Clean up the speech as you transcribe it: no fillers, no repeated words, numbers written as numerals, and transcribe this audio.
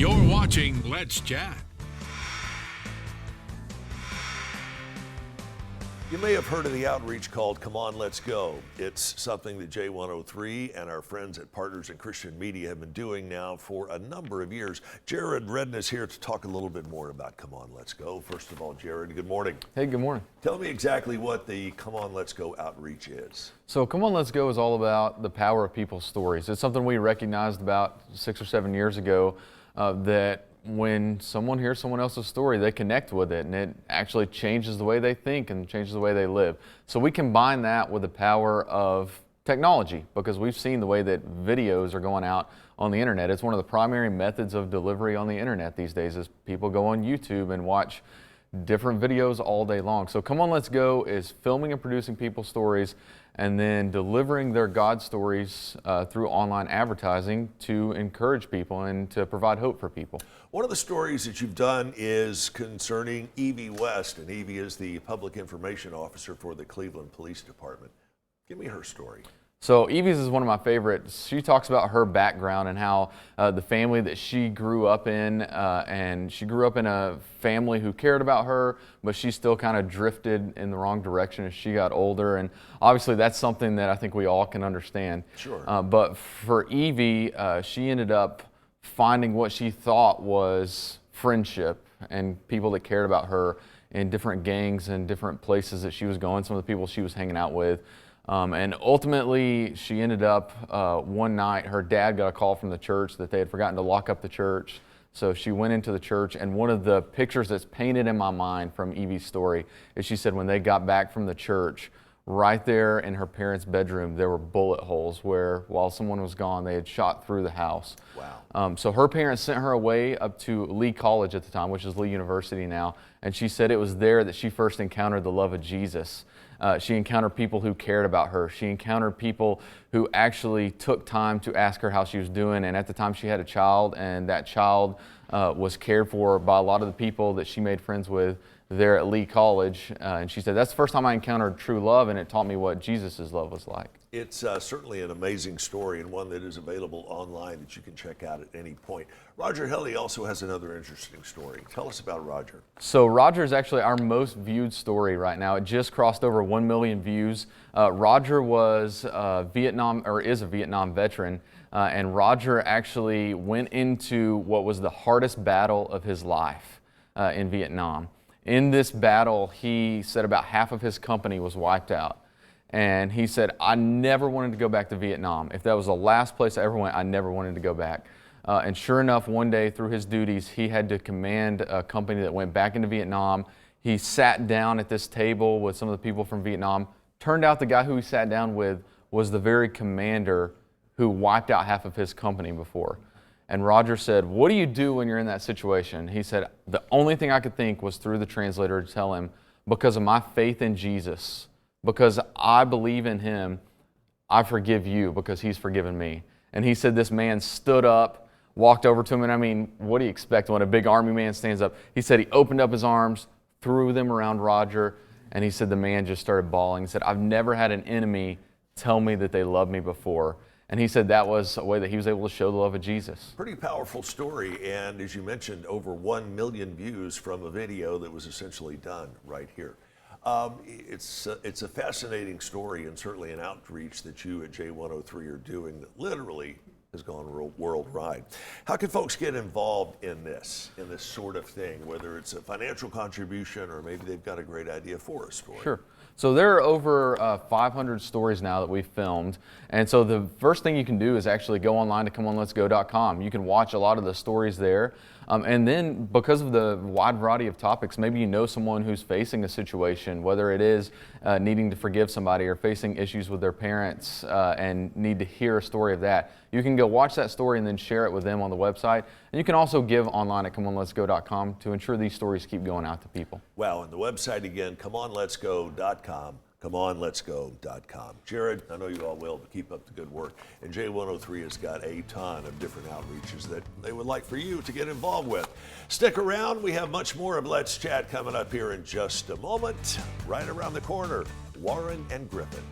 You're watching Let's Chat. You may have heard of the outreach called Come On, Let's Go. It's something that J103 and our friends at Partners in Christian Media have been doing now for a number of years. Jared Redden is here to talk a little bit more about Come On, Let's Go. First of all, Jared, good morning. Hey, good morning. Tell me exactly what the Come On, Let's Go outreach is. So Come On, Let's Go is all about the power of people's stories. It's something we recognized about 6 or 7 years ago, that when someone hears someone else's story, they connect with it, and it actually changes the way they think and changes the way they live. So we combine that with the power of technology, because we've seen the way that videos are going out on the internet. It's one of the primary methods of delivery on the internet these days, is people go on YouTube and watch different videos all day long. So Come On, Let's Go is filming and producing people's stories and then delivering their God stories through online advertising to encourage people and to provide hope for people. One of the stories that you've done is concerning Evie West, and Evie is the public information officer for the Cleveland Police Department. Give me her story. So Evies is one of my favorites. She talks about her background and how the family that she grew up in, and she grew up in a family who cared about her, but she still kind of drifted in the wrong direction as she got older. And obviously that's something that I think we all can understand. Sure. But for Evie, she ended up finding what she thought was friendship and people that cared about her in different gangs and different places that she was going, some of the people she was hanging out with. And ultimately, she ended up, one night, her dad got a call from the church that they had forgotten to lock up the church. So she went into the church, and one of the pictures that's painted in my mind from Evie's story is she said when they got back from the church, right there in her parents' bedroom, there were bullet holes where, while someone was gone, they had shot through the house. Wow. So her parents sent her away up to Lee College at the time, which is Lee University now, and she said it was there that she first encountered the love of Jesus. She encountered people who cared about her. She encountered people who actually took time to ask her how she was doing, and at the time she had a child, and that child was cared for by a lot of the people that she made friends with there at Lee College. And she said, that's the first time I encountered true love, and it taught me what Jesus' love was like. It's certainly an amazing story, and one that is available online that you can check out at any point. Roger Helly also has another interesting story. Tell us about Roger. So Roger is actually our most viewed story right now. It just crossed over 1 million views. Roger was is a Vietnam veteran, and Roger actually went into what was the hardest battle of his life in Vietnam. In this battle, he said about half of his company was wiped out. And he said, I never wanted to go back to Vietnam. If that was the last place I ever went, I never wanted to go back. And sure enough, one day through his duties, he had to command a company that went back into Vietnam. He sat down at this table with some of the people from Vietnam. Turned out the guy who he sat down with was the very commander who wiped out half of his company before. And Roger said, what do you do when you're in that situation? He said, the only thing I could think was through the translator to tell him, because of my faith in Jesus, because I believe in him, I forgive you because he's forgiven me. And he said this man stood up, walked over to him, and I mean, what do you expect when a big army man stands up? He said he opened up his arms, threw them around Roger, and he said the man just started bawling. He said, I've never had an enemy tell me that they loved me before. And he said that was a way that he was able to show the love of Jesus. Pretty powerful story, and as you mentioned, over 1 million views from a video that was essentially done right here. It's a fascinating story, and certainly an outreach that you at J103 are doing that literally has gone worldwide. How can folks get involved in this sort of thing, whether it's a financial contribution or maybe they've got a great idea for a story? Sure. So there are over 500 stories now that we've filmed. And so the first thing you can do is actually go online to ComeOnLetsGo.com. You can watch a lot of the stories there. And then because of the wide variety of topics, maybe you know someone who's facing a situation, whether it is needing to forgive somebody or facing issues with their parents and need to hear a story of that. You can go watch that story and then share it with them on the website. And you can also give online at ComeOnLetsGo.com to ensure these stories keep going out to people. Wow, and the website again, ComeOnLetsGo.com. ComeOnLetsGo.com. Jared, I know you all will, but keep up the good work. And J103 has got a ton of different outreaches that they would like for you to get involved with. Stick around. We have much more of Let's Chat coming up here in just a moment. Right around the corner, Warren and Griffin.